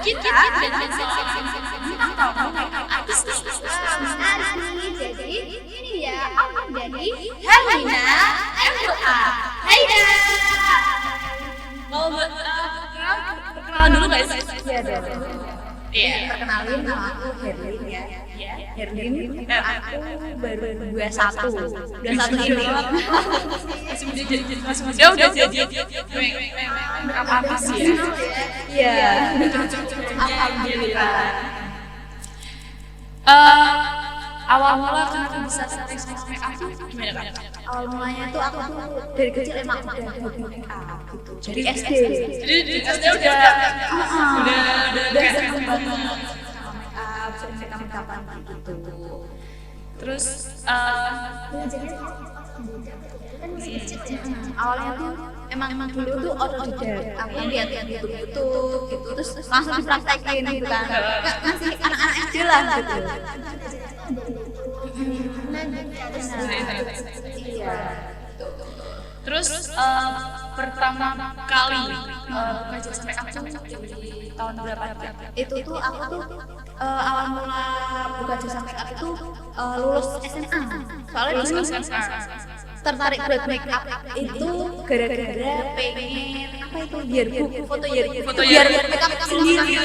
kita dan seorang bintang tamu artis. Menarik nih, jadi ini dia outfit dari Herlina MUA. Hai Dah. Mau perkenalan dulu guys? Iya dong. Iya. Perkenalin, nama aku Herlin ya. Herlin, aku baru 21 ini. Masih muda jadi udah jadi apa sih ya? Iya. Alhamdulillah. Awal mula kenapa bisa tertarik sama make up tuh gimana kan? Awal mulanya tuh aku tuh dari kecil emang udah hobi make up gitu. Dari SD. Jadi di SD udah kayak sering banget sama make up, sering make upan gitu. terus Awalnya tuh emang dulu tuh otodidak, aku lihat YouTube gitu, terus langsung dipraktekin gitu kan, ngasih anak-anak SD lah gitu. Iya. Terus pertama kali buka jasa make up tuh di tahun berapa? Itu tuh aku tuh awal mula buka jasa make up itu lulus SMA. Soalnya dulu tertarik buat make up itu gara-gara pengen apa itu yearbook, foto yearbook make up sendiri.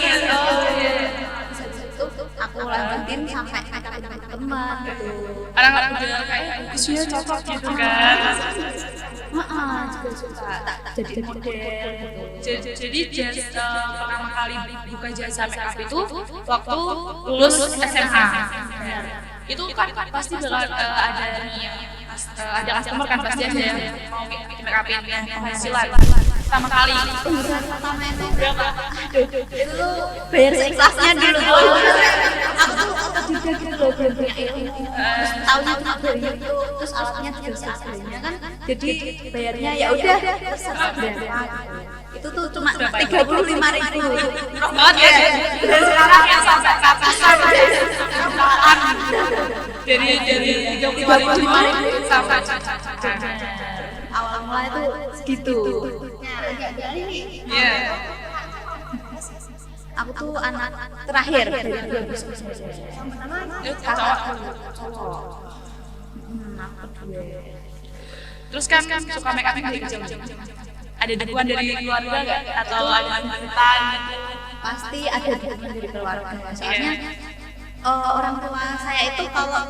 Itu aku lanjutin sampai make up teman gitu. Anak-anak udah kayak usia cocok gitu kan. Juga suka jadi model gitu. Jadi pertama kali buka jasa make up itu waktu lulus SMA. Itu kan pasti bakal ada nih ada customer kan, pasti ada yang mau bikin make upin yang penghasilan pertama kali. Pertama itu berapa? Itu tuh bayar seikhlasnya dulu. Aku tuh otodidak gitu loh, belum punya ilmu. Terus tahunya cuma bayar itu, terus alatnya juga seadanya kan. Jadi bayarnya ya udah terserah berapa. Itu tuh cuma 35.000. Murah banget ya. Dan sekarang yang sampai ratusan dari 35.000 sampai awal mula itu segitu. Iya. Aku tuh anak terakhir dari 12 Cowok. Aku dua. Terus kan suka make up dari kecil. Ada dukungan dari keluarga nggak? Atau ada mantan gitu? Pasti ada dukungan dari keluarga. Soalnya orang tua saya itu kalau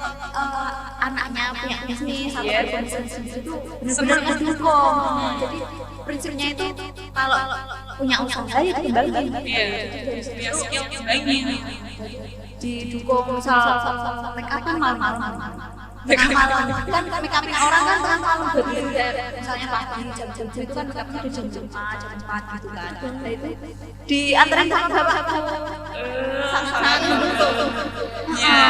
anaknya punya bisnis atau berbisnis sendiri itu benar-benar mendukung. Jadi prinsipnya itu kalau punya usaha ya dikembangin. Iya, punya skill dikembangin. Didukung misal make up kan malam-malam. Tengah malam kan make upin orang kan tengah malam misalnya pagi jam-jam itu kan make upnya udah jam 4 gitu kan. Nah itu diantarin sama bapak sangat mendukung. Iya.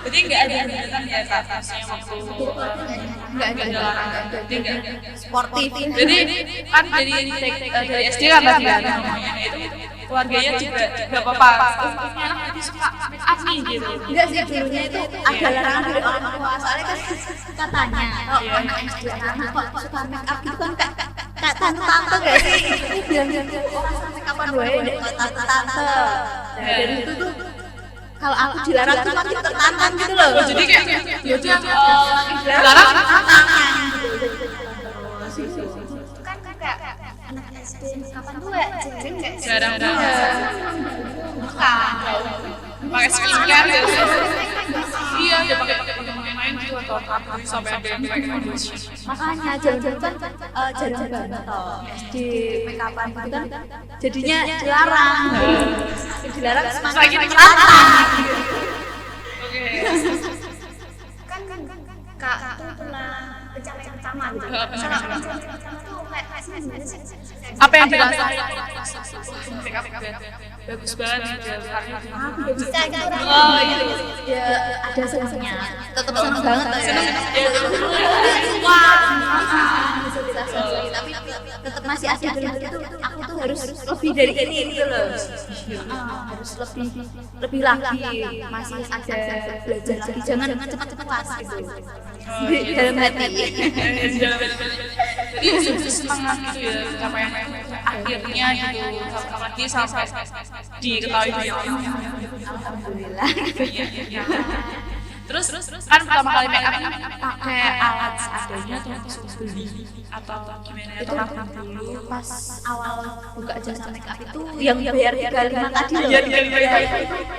Jadi nggak ada hambatan ya saat-saatnya waktu Nggak ada. Sportif. Jadi kan dari SD kan tadi kan namanya itu keluarganya juga nggak apa-apa. Ini anak nanti suka make up nih gitu. Enggak sih, dulunya itu ada larangan dari orang tua. Soalnya kan katanya kalau anak SD anak kok suka make up gitu kan kak tante nggak sih? Bilang orang suka make upan wae deh tante. Dari itu tuh kalau aku dilarang tuh makin tertantang gitu loh. Jadi kayak ya dia dilarang kan kayak anak SD kapan tuh ya jarang bukan pakai skincare gitu. Iya, dia pakai main juga atau apa sampai ada yang pakai foundation. makanya jarang kan jarang banget toh SD make upan gitu kan jadinya dilarang. Dilarang semakin tertantang. Oke. kan kak tuh pernah pencapaian pertama gitu. Kalau pencapaian pertama tuh kayak gimana sih? Apa yang dirasain? Make up bagus banget gitu. Bisa gitu. Oh iya. Ya ada senangnya, tetap senang banget ya. Wah. Bisa dirasain, tapi tetap masih ada dalam itu aku tuh harus lebih dari ini gitu loh. Harus lebih lagi, masih ada belajar lagi, jangan cepat-cepat puas gitu. Di dalam hati. Jadi semangat gitu ya sampai akhirnya gitu, apalagi sampai diketahui dunia. Alhamdulillah. Terus kan pertama kali make up pakai alat seadanya atau langsung beli atau gimana? Itu dulu pas awal buka jasa make up itu yang bayar 35 tadi loh. Iya.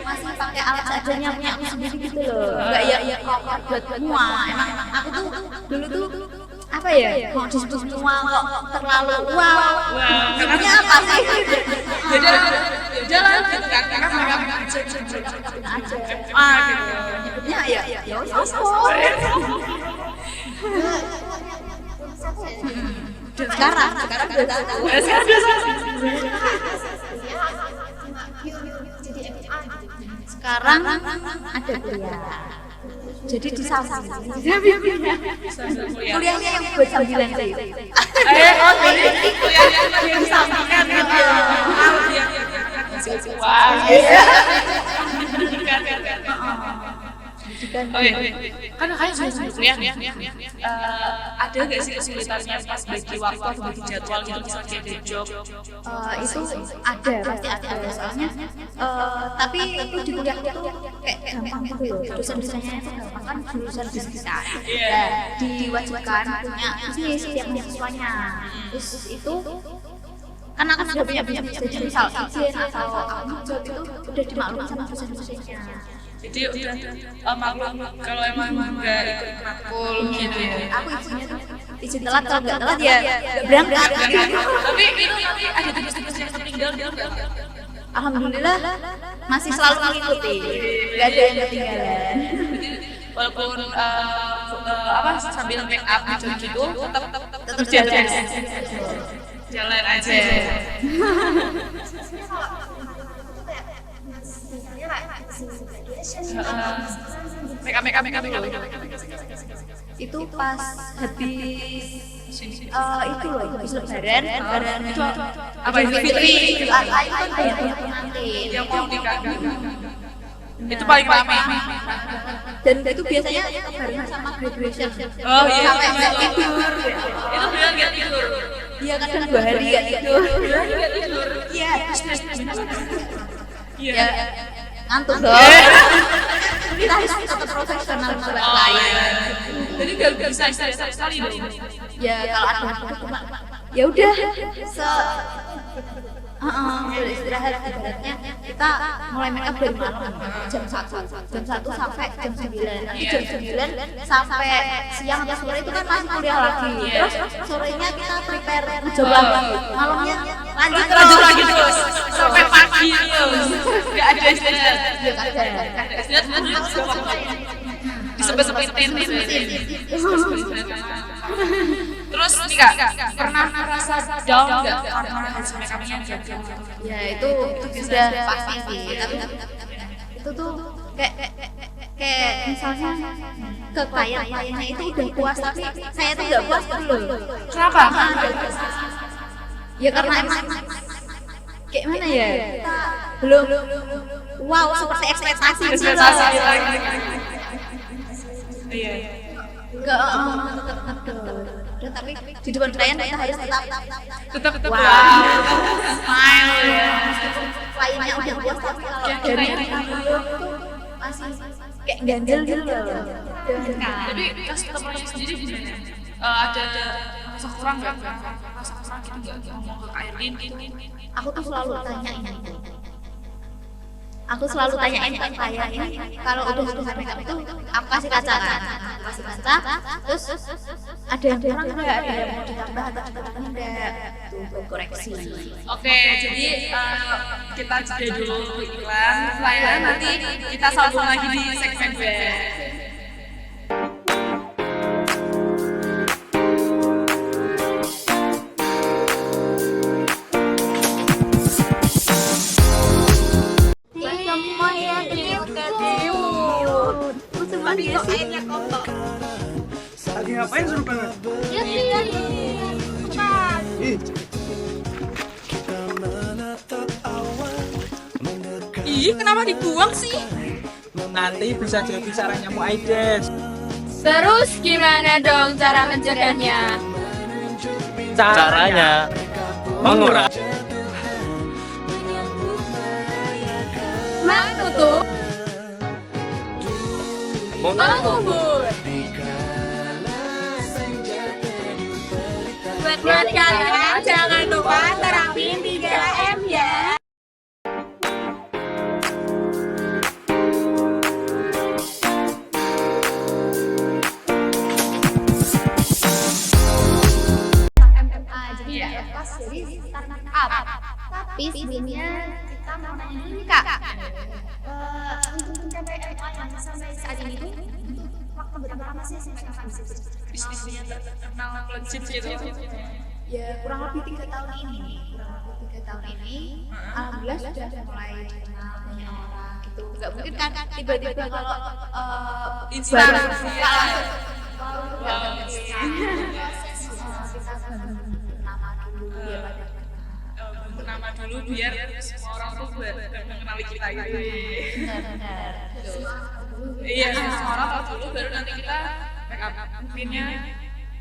Masih pakai alat seadanya punya aku sendiri gitu loh. Enggak ya koper buat semua. Emang aku tuh dulu tuh apa ya? Mau disebut semua kok terlalu wow. Sebenarnya apa sih? Jalan gitu kan make up aja. Ya sekarang sekarang ada kuliah, jadi di samping kuliahnya yang buat sambilan sih. Kuliahnya di sampingan gitu ya. Wah. Kan kayak sudah kuliah ada nggak sih kesulitannya pas bagi waktu atau bagi jadwal gitu misalnya ada job? Itu ada, pasti ada soalnya. Tapi itu di kuliah itu kayak gampang gitu loh. Dosen-dosennya itu gampang kan, jurusan bisnis kan. Diwajibkan punya bisnis setiap mahasiswanya. Terus itu kan aku sudah punya bisnis, jadi misal izin atau aku job itu udah dimaklumi sama dosen-dosennya. Jadi udah maklum kalau emang nggak ikut matkul gitu ya. Aku izin telat, kalau nggak telat ya nggak berangkat. Tapi itu nanti ada tugas-tugas yang tertinggal gitu nggak? Alhamdulillah masih selalu mengikuti, nggak ada yang ketinggalan. Walaupun sambil make up gitu tetap jalan aja. Make up Itu pas habis itu loh, habis lebaran itu apa itu Fitri yang mau nikah itu paling ramai dan itu biasanya barengan sama graduation. Sampai nggak tidur itu bilang nggak tidur. Iya kadang 2 hari nggak tidur. Iya ngantuk dong. Kita harus tetap profesional buat klien. Jadi nggak bisa istirahat sekali dong. Ya kalau ada ya udah istirahat. Ibaratnya kita mulai make up dari malam jam 1 sampai jam 9. Nanti jam 9 sampai siang atau sore itu kan masih kuliah lagi. Terus sorenya kita prepare job lagi. Malamnya lanjut lagi terus sampai pagi terus. Nggak ada istirahat. Disempet-sempetin gitu. Terus nih Kak, pernah merasa down nggak karena hasil make up-nya gagal? Ya itu sudah pasti sih. Tapi itu tuh kayak misalnya ke kliennya itu udah puas tapi saya tuh nggak puas dulu. Kenapa? Ya karena emang kayak mana ya? Belum wow seperti ekspektasi gitu. Iya. Enggak, udah tapi di depan klien kita harus tetap smile ya. Kliennya udah puas tapi kalau dari belum tuh masih kayak ganjel gitu loh. Jadi customer sendiri gimana? Ada rasa kurang nggak? Rasa kurang gitu nggak ngomong ke Kak Erlin gitu? Aku tuh selalu tanyain ke klien ini kalau udah selesai make up itu aku kasih kaca kan, terus ada yang kurang nggak, ada yang mau ditambah atau ditambah enggak, tuh koreksi. Oke, jadi kita jeda dulu iklan, setelah nanti kita sambung lagi di segmen B. Lagi ngapain seru banget? Iya. Ih, Ih, kenapa dibuang sih? Nanti bisa jadi sarang nyamuk Aedes. Terus gimana dong cara mencegahnya? Caranya mengurangi. Menutup, mengubur. Buat kalian jangan lupa terapin 3M ya. MMA jadi nggak lepas dari startup up. Tapi sebelumnya kita mau nanya dulu nih kak, untuk mencapai MMA yang sampai saat ini tuh untuk waktu berapa lama sih sampai kapan sih? Bisnisnya terkenal legit gitu. Ya kurang lebih 3 tahun ini. Alhamdulillah sudah mulai dikenal banyak orang gitu. Nggak mungkin kan tiba-tiba kalau Instan. baru buka langsung Wow. kita bangun nama dulu ya pada Nama dulu biar semua orang tuh mengenali kita gitu. benar-benar. Iya, semua orang tahu dulu baru nanti kita make up. Mungkinnya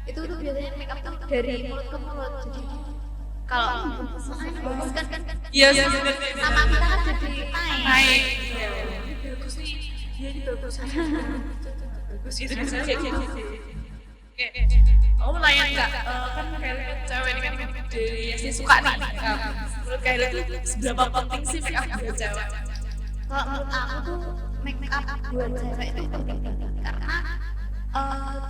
Itu tuh biasanya make up tuh dari mulut ke mulut. Jadi kalau bagus kan iya nama kita kan jadi naik. naik. Iya. Bagus nih. Dia ini bagus aja. Bagus itu bisa gitu. Oke. Kamu nanya enggak? Kan kayak cewek ini kan dari SD suka nih. Menurut kalian itu seberapa penting sih make up buat cewek? Kalau menurut aku tuh make up buat cewek itu penting banget karena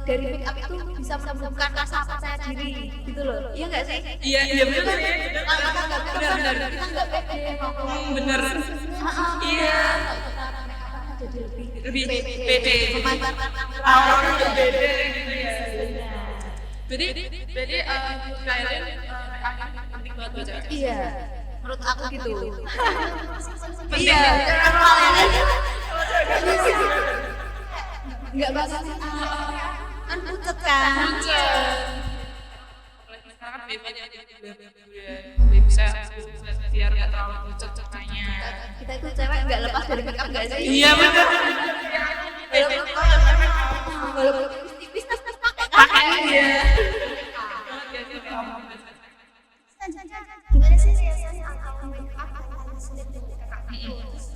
dari make up itu bisa menumbuhkan rasa percaya diri gitu loh. Iya nggak sih? Iya benar ya. Kalau kita nggak benar, kita nggak pede ngomong. Bener. Iya. Kalau kita make up jadi Lebih pede. memanfaatkan Orang udah beda gitu ya. Jadi kalian make up penting banget buat cewek. Iya, menurut aku gitu. Penting Iya, ya? normal ya. Nggak bakal kan pucet kan. Sekarang kan BB-nya bisa biar nggak terlalu pucet cetanya. Kita itu cewek nggak lepas dari make up nggak sih? Iya benar. Walaupun tipis tetap pakai kan? Pakai iya. Gimana sih rasanya atau make up yang paling sulit dari kakak?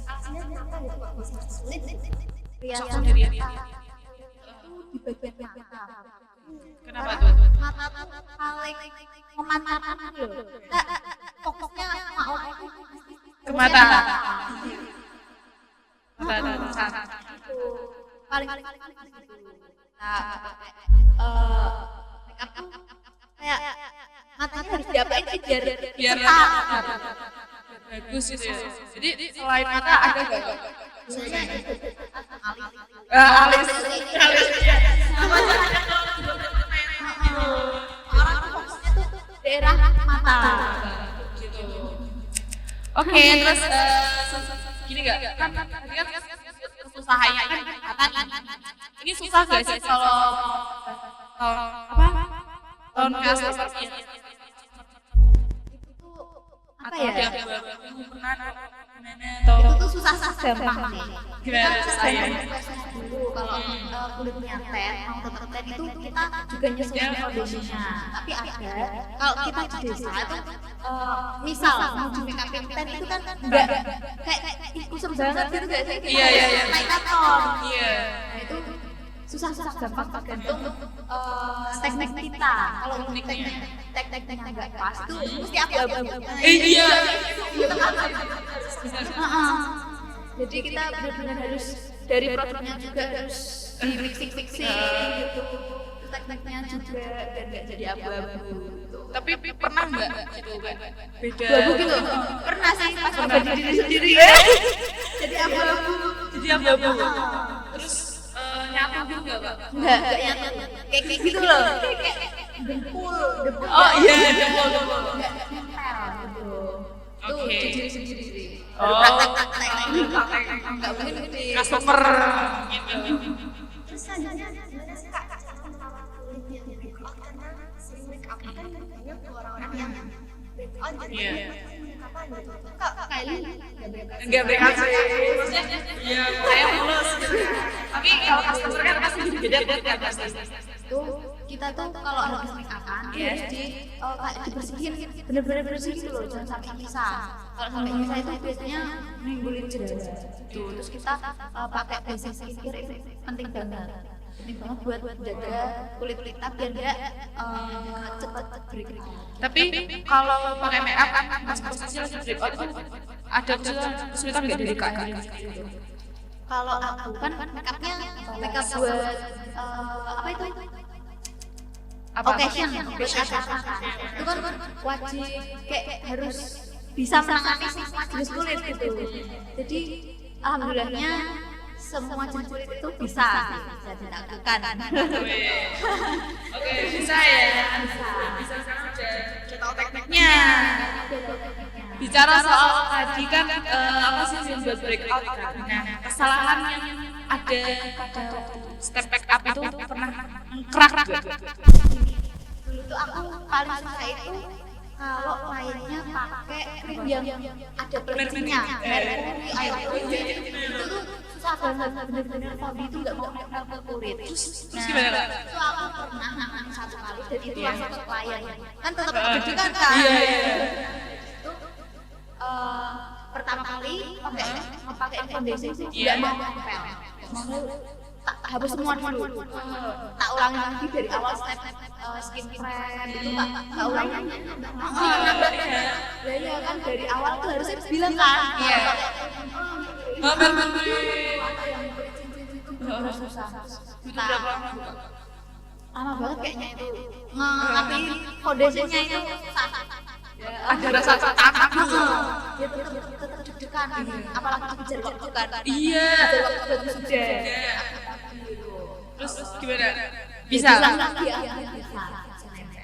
Alasannya kenapa gitu kok bisa sulit? Riasan sendiri ya. di bagian mata. Kenapa tuh? Mata paling memancarkan loh. Pokoknya mau Ke mata. paling make up kayak matanya harus diapain sih biar Biar cepat. bagus gitu ya. Jadi selain mata ada nggak? Biasanya Alis. orang fokusnya tuh daerah mata. Oke, terus gini nggak? Kan tadi kan usahanya kan ini susah gak sih kalau apa? Tahun customer Apa ya? Atau Itu tuh susah gampang sih. gimana saya? Dulu kalau kulitnya tan mau tetap tan itu kita juga nyesuaiin foundationnya. Tapi ada kalau kita di desa itu misal mau di make upin tan itu kan enggak kayak kusem banget gitu enggak sih? Iya. Naik ton. Iya. Nah itu susah gampang tergantung teknik kita. Kalau tekniknya nggak pas itu mesti abu-abu. Iya. Jadi kita benar-benar harus dari produknya juga harus di mixing gitu. Tekniknya juga dan nggak jadi abu-abu. Tapi pernah nggak gitu kan? Beda. Abu gitu. Pernah sih pas coba diri sendiri. Jadi abu-abu. Jadi abu-abu. Terus nyatu gitu nggak Pak? Enggak nyatu. Kayak gitu loh. Kayak dempul. Oh iya, dempul. Enggak nempel gitu. Tuh Oke. di diri sendiri sih. Oh. Praktek enggak mungkin di Customer gitu. Terus selanjutnya gimana sih kak cara merawat kulit yang make up karena sering make up kan banyak tuh orang-orang yang make on jadi Iya. kapan gitu kak Kylie Enggak breakout sih. Maksudnya ya kayak mulus gitu. Tapi kalau customer kan pasti beda-beda pasti. Tuh kita tuh kalau habis make upan harus kayak dibersihin, bener-bener bersihin gitu loh, jangan sampai nyisa. Kalau sampai nyisa itu biasanya menimbulin jerawat. Tuh terus kita pakai basic skincare itu penting banget buat jaga kulit kita biar nggak cepet break. Tapi kalau pakai make up kan pas posisi lagi breakout itu ada kesulitan nggak dari kak? Kalau aku kan make upnya make up buat apa itu? Occasion, buat acara. Itu kan wajib kayak harus bisa menangani semua jenis kulit gitu. Jadi alhamdulillahnya semua jenis kulit itu bisa dilakukan. Oke, bisa ya. Bisa sekarang udah tahu tekniknya. Bicara soal tadi kan apa sih yang buat breakout kan? Nah, kesalahan yang ada pada waktu step make up itu pernah mengkrak gak? Dulu tuh aku paling suka itu kalau mainnya pakai krim yang ada pelercinya, merkuri, air putih, itu tuh susah banget, bener-bener Fabi itu nggak mau nempel ke kulit. Terus gimana kak? Itu aku pernah nangis satu kali dan itu langsung ke klien, kan tetap deg-degan kan? Iya. Itu pertama kali pakai foundation itu nggak mau nempel, mau tak hapus semua dulu, tak ulangi lagi dari awal step skincare itu tak ulangi lagi. Ya kan dari awal tuh harusnya bilang kan. Iya. Bener. Susah. Itu berapa lama kak? Lama banget kayaknya itu. Ngambil foundationnya itu susah. Ada rasa takut gitu. Dia tetap deg-degan, apalagi dikejar waktu kan. Iya. Dikejar waktu baru sudah. Terus gimana? Bisa. Bisa.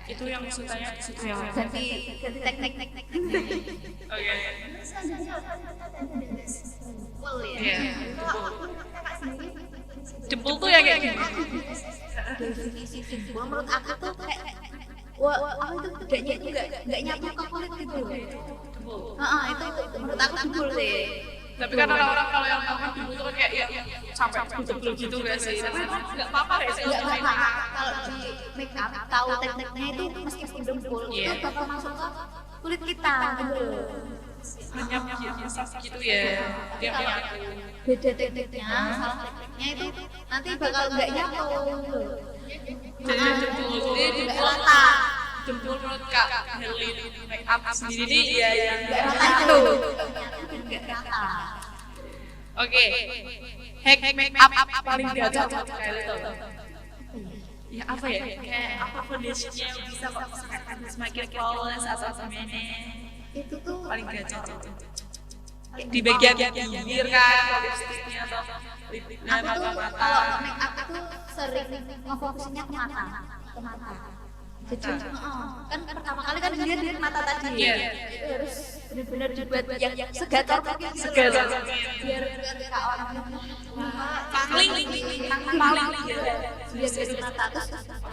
Itu yang sukanya di situ ya. Ganti teknik. Oke. selanjutnya kita dari full ya Iya. kalau kakak sendiri Jempol tuh ya kayak gini. Definisi simpul menurut aku tuh kayak wah aku itu bedanya itu nggak nyapu ke kulit gitu loh. Itu menurut aku simpul sih. Tapi kan orang-orang kalau yang tahu kan jempol tuh kan kayak ya sampai jempol gitu gak sih? Tapi nggak apa-apa ya sih. Nggak apa-apa kalau di make up tahu tekniknya itu meskipun dempul Iya. itu bakal masuk ke kulit kita gitu. Nyap gitu ya. Dia kayak Beda tekniknya, salah tekniknya itu nanti bakal nggak nyapu gitu. jadi jempol. Jadi Nggak rata. jempol menurut Kak Helin make up sendiri nih ya yang Nggak rata itu. Nggak rata. Oke. Hack make up paling gacor kayak itu. Ya apa ya? Kayak apa foundationnya yang bisa kok semakin flawless atau gimana? Itu tuh Paling gacor di bagian bibir kan, lipstiknya atau lipnya aku tuh mata. kalau make up itu sering ngefokusinnya ke mata. Jadi kan pertama kali kan dilihat dari mata tadi. Iya. Itu harus benar-benar dibuat yang segacor mungkin gitu. Segacor. Biar kak orang Pangling gitu. biar dari mata terus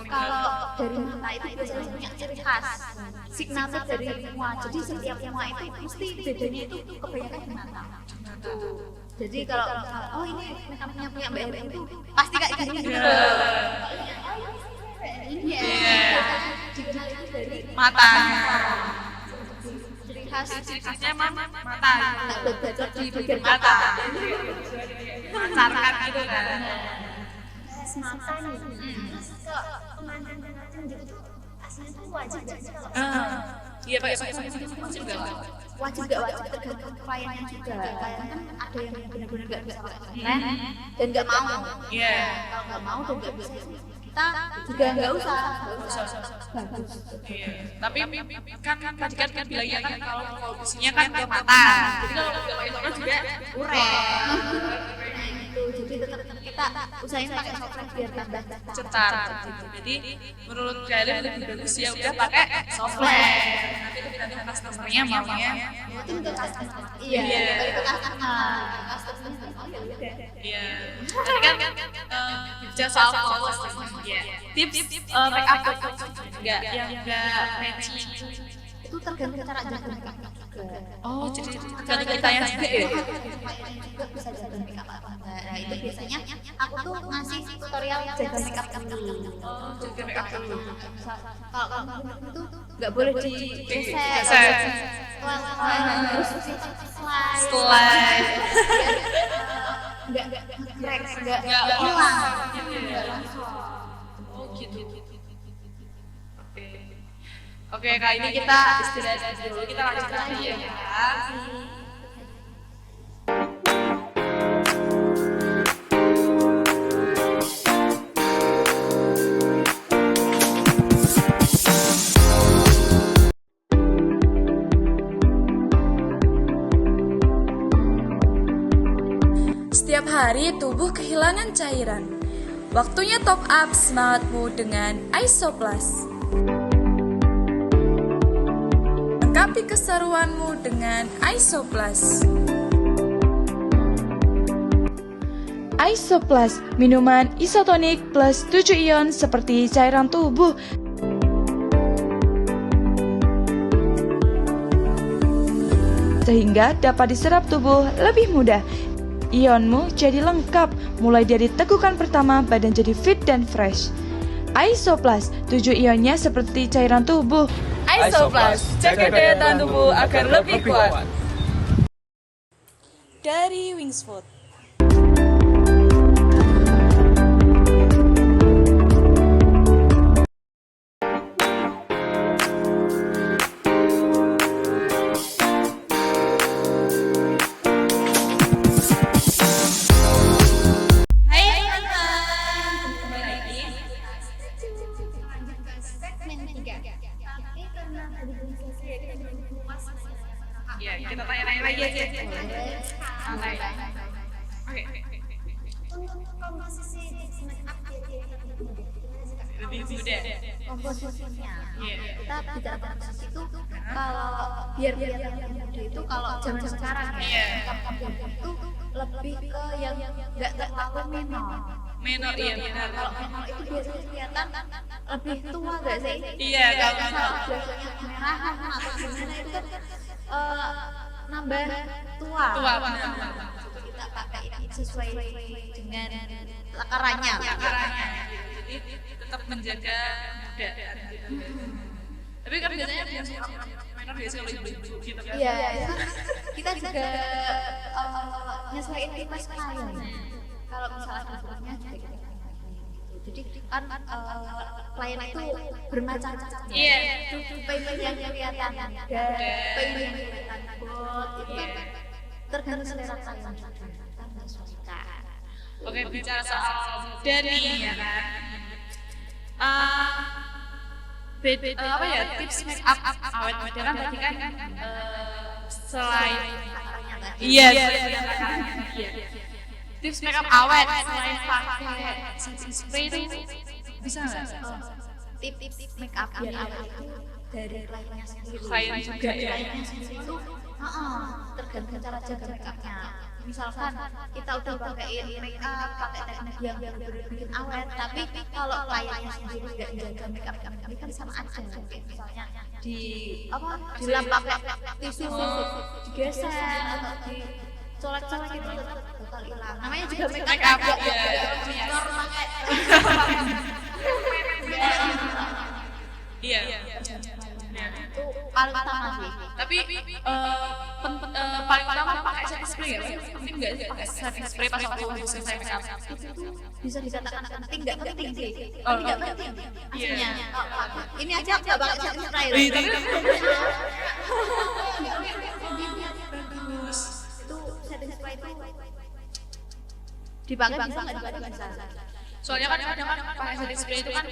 kalau dari mata itu biasanya punya ciri khas signature dari semua. Jadi setiap semua itu mesti bedanya itu kebanyakan di mata. Jadi kalau misalnya, oh ini make upnya punya Mbak Erin itu pasti kayak gini gitu. Iya. Dikenal itu dari Matanya. ciri khas. Ciri khasnya emang mata. Tak bacot di bagian Mata. mata. Mancarkan gitu kan. bahas mata nih terus ke pemandangan gitu tuh aslinya tuh wajib gak sih kalau Iya pakai wajib nggak? Wajib gak wajib tergantung kliennya juga. Klien kan ada yang benar-benar gak bisa keren dan gak mau. Iya. Kalau gak mau dan gak bisa kita juga nggak usah bagus. Iya. Tapi kan tadi kan bilangnya kan kalau fokusnya kan ke mata. Jadi kalau nggak pakai software juga kurang. Jadi tetap kita usahain pakai software biar tambah Cetar. Jadi menurut kalian lebih bagus ya udah pakai software. Nanti tergantung customer-nya maunya. itu ke customer. Iya, balik ke customer. Customer ya udah. Iya. Tadi kan bicara soal flawless. Iya. Tips make up yang enggak matching. Itu itu tergantung cara jaga make up juga. Oh, jadi tergantung kita yang juga ya. Supaya juga bisa jaga make up apa enggak. Nah, itu biasanya aku tuh ngasih tutorial jaga make up dulu. Oh, jaga make up dulu. Kalau kamu itu nggak boleh digeser. Harus Slide. nggak hilang. Oh, gitu. Oke, kali ini kita istirahat dulu. Kita lanjut lagi ya. Setiap hari tubuh kehilangan cairan. Waktunya top up semangatmu dengan Isoplus. Lengkapi keseruanmu dengan Isoplus. Isoplus, minuman isotonik plus 7 ion seperti cairan tubuh. Sehingga dapat diserap tubuh lebih mudah. Ionmu jadi lengkap, mulai dari tegukan pertama badan jadi fit dan fresh. Isoplus, 7 ionnya seperti cairan tubuh. Isoplus, jaga daya tahan tubuh agar lebih kuat. Dari Wingsfood. Iya, kita tanya-tanya lagi aja. Santai. Oke. Untuk komposisi tips make up Lebih muda. Komposisinya. Iya. Kita bicara komposisi itu kalau biar yang muda itu kalau zaman sekarang Iya. itu lebih ke yang nggak terlalu minor. Menor, iya benar. Kalau minor itu biasanya kelihatan lebih tua nggak sih? Iya, kalau Biasanya kemerahan atau gimana itu kan nambah tua. tua benar. Kita pakai ini sesuai dengan lakarannya. Caranya. Jadi tetap menjaga muda. Tapi kan biasanya yang suka menor biasanya lebih lucu gitu kan. Iya, kita juga nyesuaiin tipe klien. Kalau misalnya ada bukunya juga kita jadi kan klien itu bermacam-macam. Iya. Pengen yang kelihatan muda, pengen yang kelihatan bot, itu kan tergantung selera klien juga. Kita menyesuaikan. Oke, bicara soal muda nih ya kan. Apa ya, tips make up awet muda kan tadi kan selain iya tips make up awet selain pakai setting spray itu bisa nggak? Tips make up biar awet itu dari kliennya sendiri. Klien juga ya. Kliennya sendiri itu tergantung cara jaga make upnya. Misalkan kita udah pakein make up, pakai teknik yang benar-benar bikin awet, tapi kalau kliennya sendiri nggak jaga make up ini kan sama aja. Misalnya dilap pakai tisu, digeser atau dicolek-colek itu tetap bakal hilang. Namanya juga make up ya. Iya. Itu paling utama sih. Tapi paling utama pakai setting spray ya. Penting nggak sih pakai setting spray pas waktu habis selesai make up? Itu bisa dikatakan penting nggak penting sih, tapi nggak penting aslinya. Ini aja nggak pakai setting spray loh. Tapi Itu setting spray itu dipakai bisa nggak dipakai bisa. soalnya kan kadang kan pakai setting spray itu kan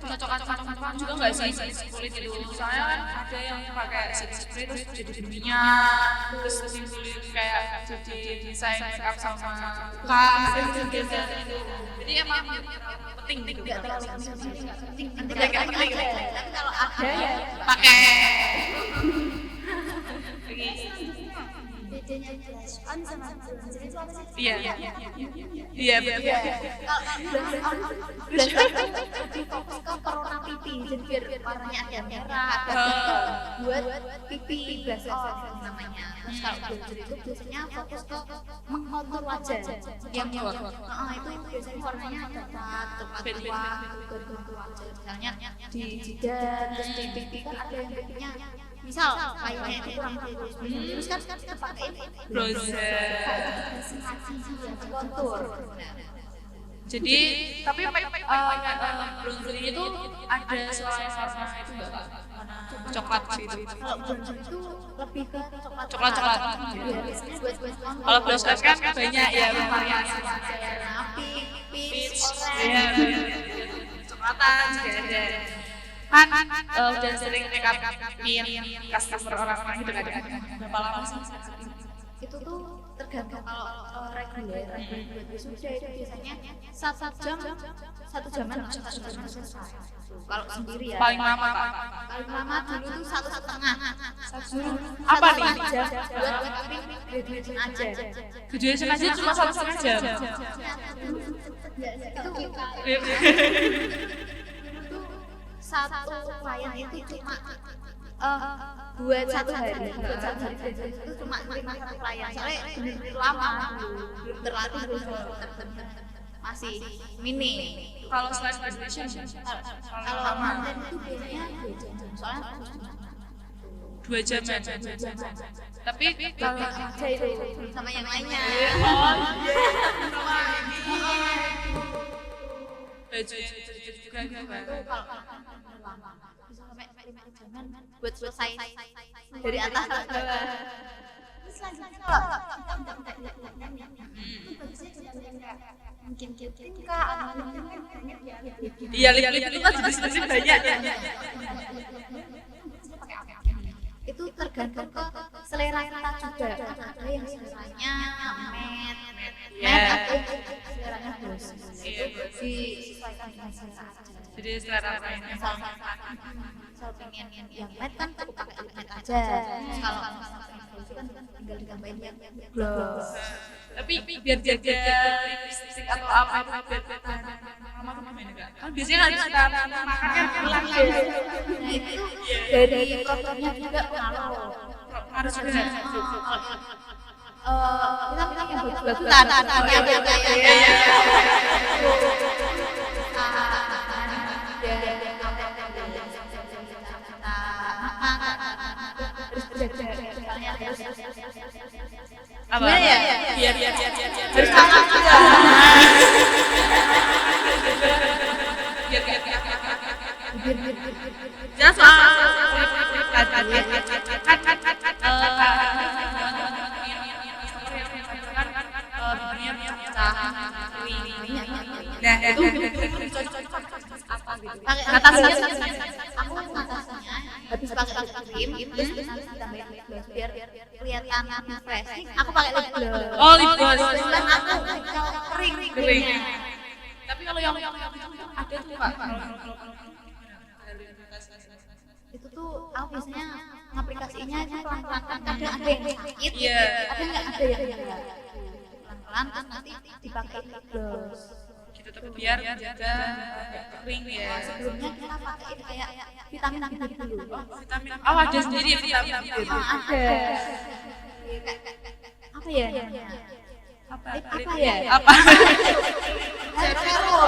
cocokan sama perempuan juga nggak sih kulit itu. Soalnya kan ada yang pakai setting spray terus jadi berminyak, terus kulit kayak jadi desain make up sama muka gitu. Jadi emang penting gitu. Nggak terlalu penting nggak penting. Tapi kalau ada ya Pakai. Jadi bedanya blush on sama bronzer itu apa sih? Iya. Iya betul. Blush on lebih fokus ke warna pipi, jadi biar warnanya agak merah, agak buat pipi blush on namanya. Terus kalau bronzer itu biasanya fokus ke mengkontur wajah, yang itu biasanya warnanya agak coklat tua, kontur wajah. Misalnya di jidat, terus di pipi kan ada yang pipinya misal kayaknya itu kurang bagus, terus kan pakai Bronzer. kontur. Jadi tapi bronzer itu ada warna itu enggak Kak? Warna coklat gitu. Kalau bronzer itu lebih ke Coklat. biasanya buat Kalau blush on kan banyak ya variasi. peach, Iya. Coklatan juga ada. Kan udah sering make up customer orang-orang gitu kan. Berapa lama sih? itu tuh tergantung kalau reguler buat wisuda itu biasanya satu jaman selesai. Kalau sendiri ya Paling lama Kak? paling lama dulu tuh 1,5 Apa nih? jam buat graduation aja. Graduation aja cuma 1,5 jam. Satu klien itu cuma buat satu hari graduation itu cuma terima satu klien soalnya bener-bener lama belum terlatih bener-bener masih mini. Kalau selain graduation, Kalau konten itu biasanya 2 jam soalnya harus 2 jam. Tapi kalau aja itu sama yang lainnya. baju juga Kalau lama bisa sampai 5 jaman buat selesai dari atas ke bawah. Terus selanjutnya kalau kita udah lihat-lihat itu bagusnya juga yang kayak mungkin kak atau mungkin kan banyak ya iya lip itu kan jenis banyak ya. Itu tergantung ke selera kita juga. Ada yang seleranya matte atau seleranya gloss. Itu disesuaikan dengan selera aja. Jadi selera lainnya. Misal pengen yang matte kan cukup pakai lip matte aja. Terus kalau gloss kan tinggal ditambahin yang gloss. Tapi biar jaga lipstick atau apa biar tahan lama tuh gimana Kak? Kan biasanya kalau kita makan kan hilang ya. Nah itu dari produknya juga pengaruh. Harus juga. Kita yang bagus-bagusan. Apa? Ya? Biar Harus sama juga. Just nah itu apa gitu Ngatasinya aku ngatasinya habis pakai krim terus ditambahin lip gloss biar kelihatan fresh. Aku pakai lip gloss. oh lip gloss Dan aku kering. tapi kalau yang ada tuh Kak Itu tuh aku biasanya ngaplikasinya itu pelan-pelan kan kadang ada yang sakit, Iya. ada yang enggak. Pelan-pelan kan nanti dipakai lip gloss. gitu tapi biar jaga kering ya Sebelumnya kita pakai kayak vitamin dulu. vitamin oh ada sendiri ya vitamin Ada. Apa ya? apa ya? apa Serum.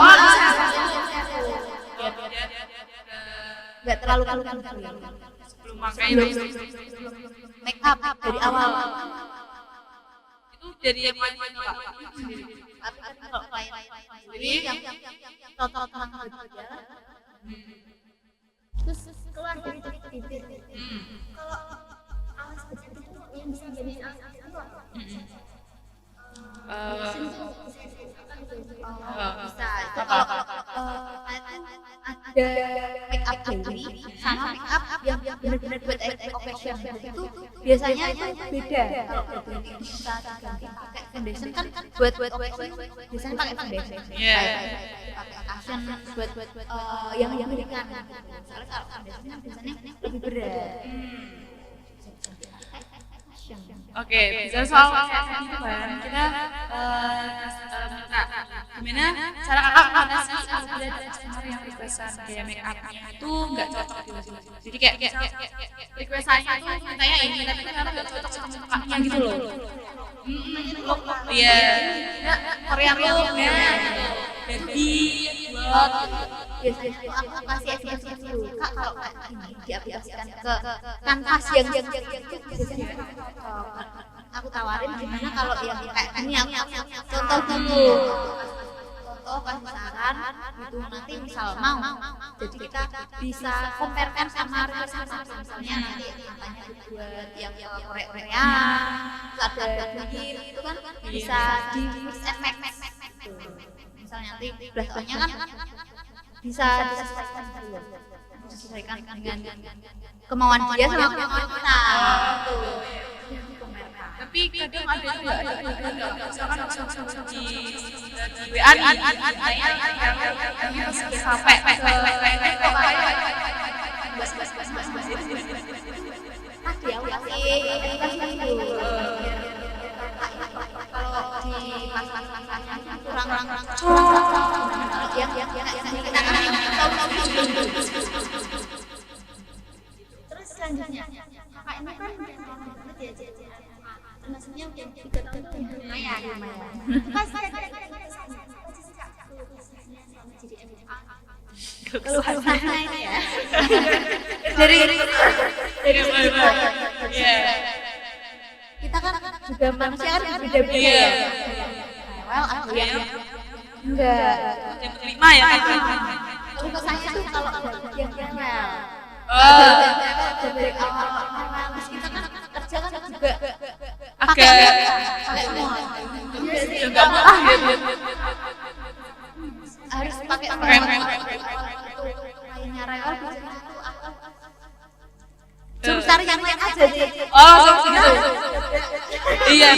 Enggak terlalu kalu-kalu. sebelum pakai itu Make up dari awal. itu dari yang mana Kak Tapi kan kalau klien sendiri yang cocok sama berjalan. terus keluar dari titik kalau alas kecil itu yang bisa jadi alas kecil itu apa? Bisa. Itu kalau ada make up daily sama make up yang benar-benar buat occasion itu biasanya itu beda. Kalau daily bisa diganti pakai foundation kan buat occasion biasanya pakai foundation. Iya. Pakai occasion buat yang ringan. Soalnya kalau foundation kan biasanya lebih berat. Oke, bicara soal KKN itu kan, kita minta gimana cara kakak mengatasi apabila ada customer yang requestan kayak make up-nya itu nggak cocok di wajah. Jadi kayak requestannya tuh mintanya ini, tapi ternyata nggak cocok sama mukanya gitu loh. Iya, Korean look ya, baby, buat biasanya tuh aku kasih FF dulu kak, kalau kayak ini diaplikasikan ke kanvas yang biasanya aku tawarin gimana kalau yang kayak ini aku contoh dulu, contoh kasih saran gitu, nanti misal mau jadi kita bisa comparekan sama representasi, misalnya nanti katanya buat yang Korea ada bikin itu kan bisa di mix and match gitu. Misalnya nanti belakangnya kan bisa disesuaikan dengan kemauan dia sama kemauan kita. tapi kadang ada juga misalkan di WA yang sampai Tadi aku kasih dulu. Kalau di pas kurang yang kita Terus selanjutnya, kakak ini kan udah lama banget ya jadi maksudnya udah 3 tahun tuh lumayan. Pas saya jadi MA. keluhannya ini ya. dari Kita kan juga manusia kan beda-beda ya. Well, aku yang enggak. yang kelima ya Untuk saya tuh kalau yang well. Dari awal terus kita kan kerja kan juga agak pakai semua. juga Harus pakai semua. Lainnya rewel biasanya tuh aku suruh cari yang lain aja deh. gitu iya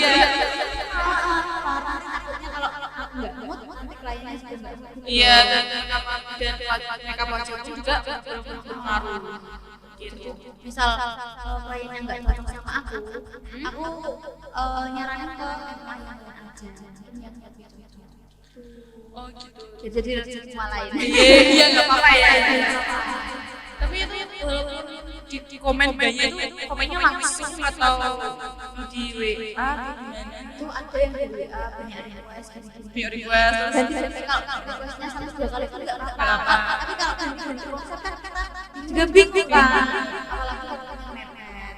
Takutnya kalau enggak mood nanti kliennya juga enggak mood. iya dan makeup wajah juga berpengaruh gitu. Misal kalau kliennya enggak cocok sama aku nyaranin ke yang lain aja. Oh gitu. Ya, jadi semua lain. Iya nggak apa-apa ya. Tapi itu di komen banyak itu komennya langsung atau di WA Itu ada yang di WA banyak request di request dan di kalau requestnya sampai 2 kali kan enggak apa-apa. Tapi kalau kan di WhatsApp kan kita juga bingung kan. Apalagi mepet.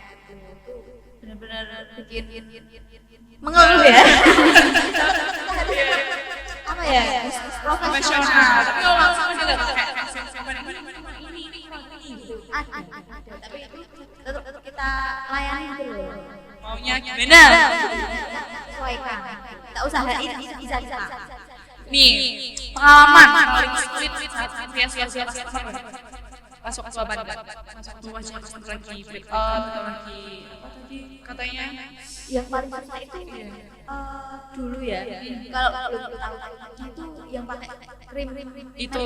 Benar-benar bikin mengeluh ya. Apa ya? profesional. Tapi kalau langsung aja nggak pakai Ada, tapi tetap kita layani dulu. maunya gimana? Sesuaikan. Kita usahain bisa. Nih pengalaman paling sulit saat customer masuk ke Bandar, masuk ke wajah customer lagi break out atau lagi apa tadi katanya? Yang paling susah itu dulu ya. Kalau belum tahu itu yang pakai krim Itu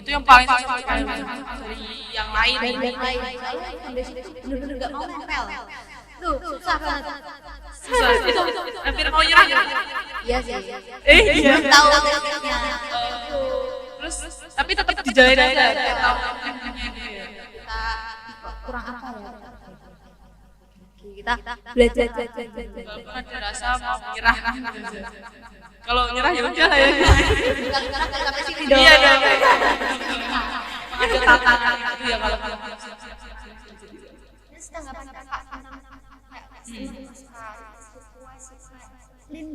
yang paling susah sekali dari yang lain. dan lain. Soalnya foundation itu benar-benar nggak mau nempel. Tuh susah banget. Susah itu hampir mau nyerah ya. Iya sih. Iya. Belum tahu tekniknya. Terus tapi tetap dijalanin aja. Tahu Kita kurang apa ya? Kita belajar. walaupun ada rasa mau nyerah. Kalau nyerah ya udah lah ya. Sekarang sampai sini dong. Iya dong. Ada tantangan itu ya kalau Terus tanggapan kakak tentang kayak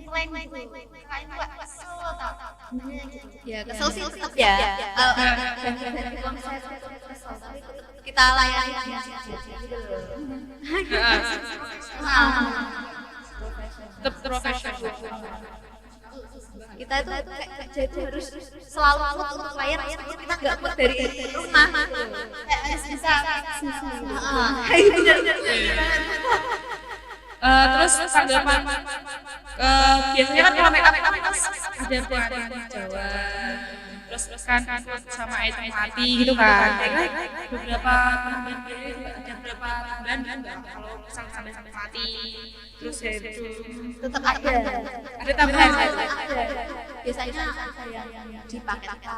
plan kakak itu gak kesel tau gimana gitu. Ya kesel sih tetap ya. Tapi kita layani aja. tetap profesional. Kita itu kayak jadi harus selalu mood untuk klien, kita nggak mood dari rumah. Kayak harus bisa Terus tanggapan biasanya kan kalau make up ada buatan Jawa, terus terus kan sama itu mati gitu kan. Beberapa bulan ada beberapa bulan kan kalau misalnya sampai mati terus ya itu Tetap ada. ada tambahan. Ada. Biasanya ada yang dipaket-paket.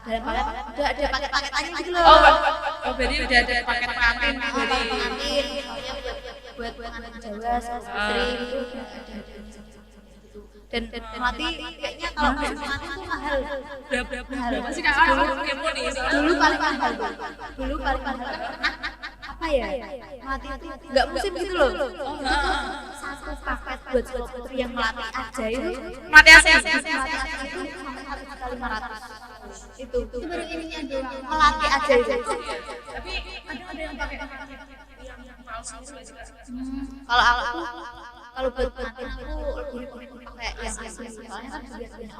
Dalam paket udah ada paket-paketannya gitu loh. Oh berarti udah ada paket pengantin Dari dari pengantin, misalnya buat pengantin Jawa, putri itu udah ada. Dan mati kayaknya kalau pengantin tuh mahal. berapa sih kak orang kepo nih Dulu paling mahal tuh. Dulu paling mahal. Apa ya? Mati itu nggak musim gitu loh. Satu paket buat seluruh putri yang melatih aja itu mati asli itu sampai 1.500. Itu baru ininya doang. melatih aja itu. tapi ada yang pakai yang palsu Kalau kalau buat pengantin aku lebih pakai yang asli soalnya kan biasanya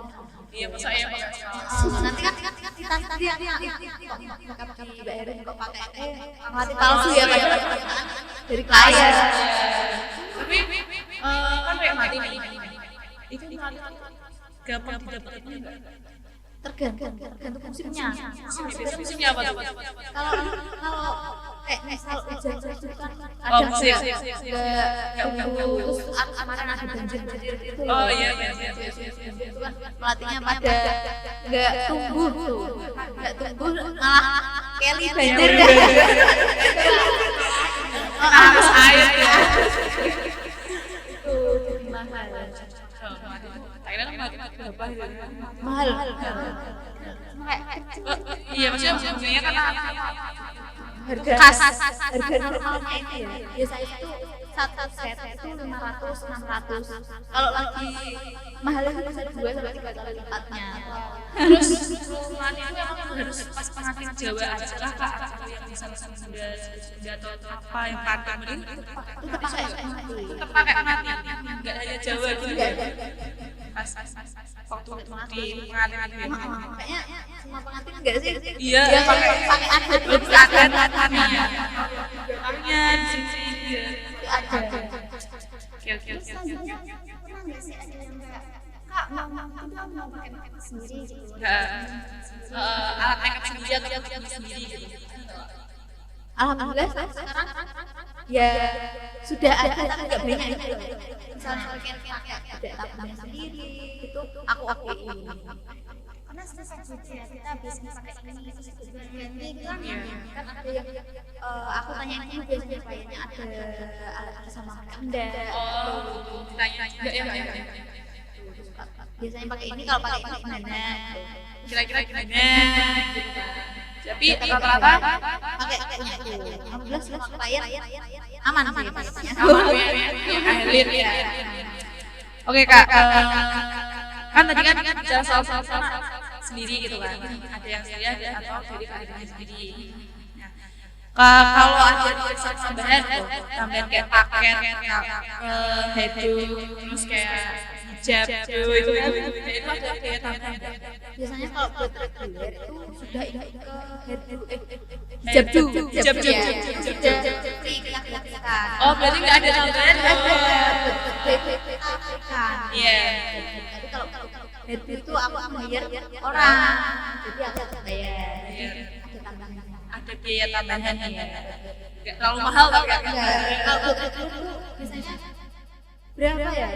iya masa ya nanti kan dia dibayarin kok pakai melatih palsu ya padahal dari klien. tapi kan kayak mati nih itu mati gampang didapetin nggak? Tergantung musimnya. Musimnya apa tuh? Kalau misal hujan itu kan Oh, ada musim. terus kemarin ada banjir itu. Oh iya. Itu kan pelatihnya pada nggak tumbuh malah Kelly banjir deh. Harus air ya. Itu mahal. Thailand mati berapa gitu? Mahal. Iya maksudnya sebenarnya kan Harga normalnya itu ya biasanya itu satu set itu 500-600. Kalau lagi mahal itu bisa 2 sampai 3 kali lipatnya. terus mati itu emang harus pas pengantin Jawa aja lah kak atau yang misalnya Sunda atau apa yang pakai begitu Tetap pakai mati. tetap pakai mati nggak hanya Jawa gitu ya pas waktu di pengantin itu Kayaknya semua pengantin enggak sih? iya Ya, pakai adat lebih adat matinya makanya di sini ada. oke Selanjutnya pernah nggak sih ada yang kayak kak mau pakai makeup sendiri gitu? alat makeup sendiri atau sendiri gitu Alhamdulillah sekarang ya sudah ada tapi enggak banyak gitu loh. Misalnya pakai ada tambahan sendiri itu aku ini. Karena susah gitu ya kita biasanya pakai ini terus ganti kan Kan ada yang aku tanya ini biasanya kliennya ada alat sama enggak. tanya ya Biasanya pakai ini, kalau pakai ini gimana? kira-kira gimana tapi rata-rata Pakai itu. Alhamdulillah semua klien aman sih. ahlin ya oke kak kan tadi kan bicara soal sendiri gitu kan ada yang sendiri ada atau dari keadaan sendiri kalau ada tambahan kayak paket headdo terus kayak hijab itu ada kayak tambahan Biasanya kalau buat reguler itu sudah ini ke hijab oh berarti nggak ada tambahan iya Tapi kalau headdo itu aku bayar orang, jadi aku bayar. Ada tambahan. ada biaya tambahan ya nggak terlalu mahal tapi kan Kalau buat reguler itu biasanya berapa ya?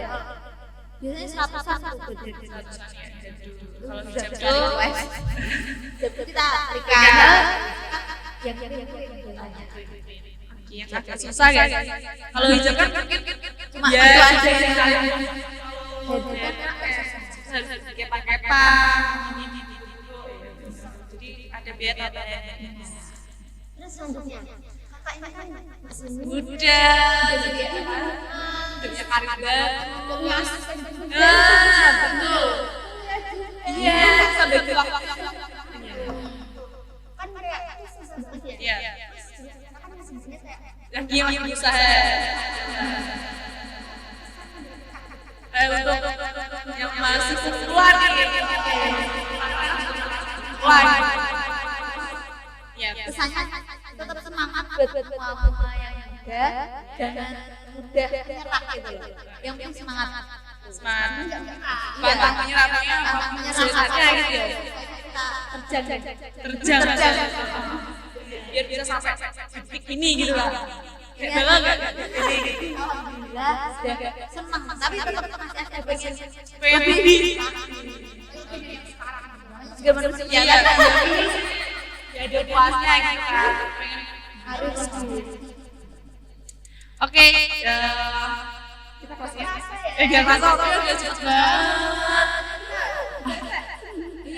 Biasanya 100-an tuh buat reguler. kalau Sudah hijab dari request. Jadi kita berikan yang banyak. yang agak susah guys kalau hijab kan mungkin Cuma ya itu aja. headdo kan harus kepa-kepa jadi ada biaya tambahan terus selanjutnya kakak ini kan masih muda muda jadi punya karir baru punya asisten betul iya sampai tua kan kayak itu susah banget ya iya kakak kan masih muda kayak lagi yang berusaha untuk yang masih keluar nih ya Pesannya tetap semangat buat semua yang muda, jangan mudah menyerah gitu loh. Yang penting semangat. semangat pantang menyerah Menyerah sulitannya gitu ya kita kita terjang. terjang biar bisa sampai titik ini gitu lah. Kayak Bella nggak ini Alhamdulillah sudah senang, tapi tetap masih ada pengen pengen tinggi. juga manusia Iya, kan. ya ada puasnya gitu kan. Pengen. Harus Oke, kita close ya. Jangan masa waktu udah cepet banget.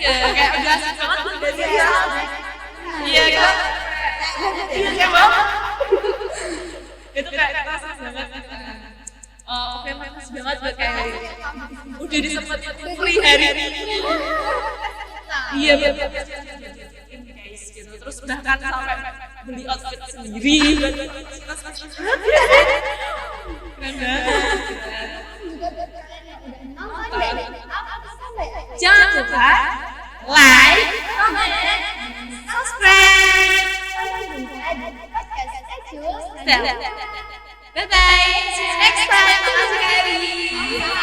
Iya, kayak udah asik banget udah dia. Iya kan? Iya banget. Itu kayak kita asik banget. Oke, makasih banget buat kayak udah disempetin free hari ini. Iya betul. Guys, gitu. Terus bahkan sampai beli outfit sendiri buat kita. Keren banget. Jangan lupa like, comment, subscribe. Bye bye. See you next time. Makasih Kak Eri.